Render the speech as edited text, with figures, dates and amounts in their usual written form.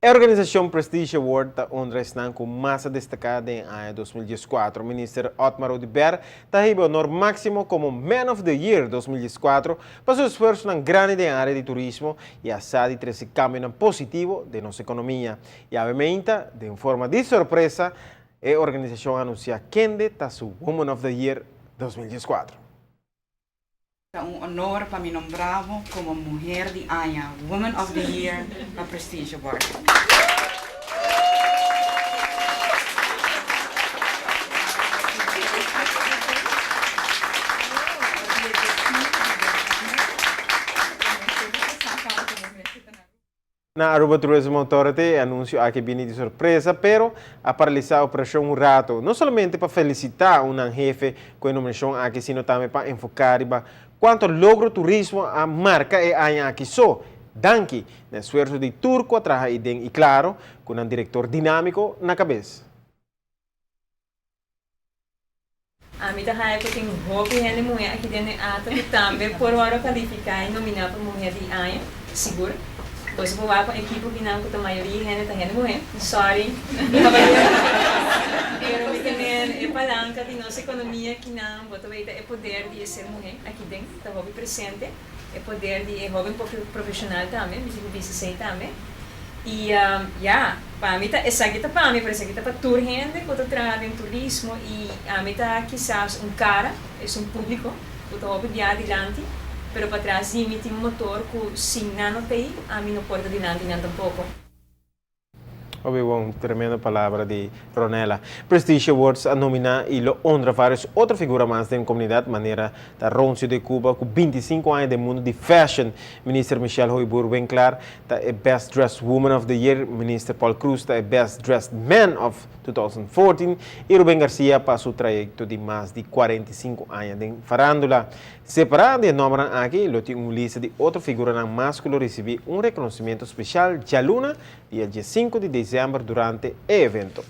A organização Prestige Award está honra com massa destacada em ano 2014. O ministro Otmar Odiber recebeu o honor máximo como Man of the Year 2014 para seu esforço na grande área de turismo e a de esse cambio positivo de nossa economia. E obviamente, de forma de surpresa, a organização anuncia quem está sua Woman of the Year 2014. É honor para me nombrar como Mulher de Año, Woman of the Year na Prestige Award. Na Aruba Tourism Authority anúncio aqui viene de surpresa, pero a paralisar a operação um rato, não somente para felicitar um jefe com a nomeação aqui, sino também para enfocar quanto logro turismo a marca e a aqui só. Danke, no esforço de Turco a trabalhar e claro, com um diretor dinâmico na cabeça. A mim também eu tenho hobby de mulher aqui dentro e também por hora qualificar e nominar para mulher de ano, seguro. Então, se for para a equipe que não, a maioria é mulher. Sorry. Pero me também é palanca de nossa economia que não, é poder de ser mulher aqui dentro, está hobby presente, é poder de hobby profissional também, business também. E para mim essa aqui para mim, parece que está para tour gente, quando trabalho em turismo e a mim está quizás cara, é público, que está hobby de adiante. Pero para trás de mim tem motor que se não tem, a mim não pode adiante nem tampouco. Uma tremenda palavra de Ronela. Prestige Awards a nominar e lo honra várias outras figuras mais da comunidade, maneira da Roncio de Cuba, com 25 anos de mundo de fashion. Ministro Michelle Hoibur, bem claro, está a Best Dressed Woman of the Year. Ministro Paul Cruz está a Best Dressed Man of 2014. E Rubén Garcia passou o trajeto de mais de 45 anos de farándula. Separado de nome aqui, ele tem uma lista de outras figuras másculas receber um reconhecimento especial de aluna dia 5 de dezembro durante o evento.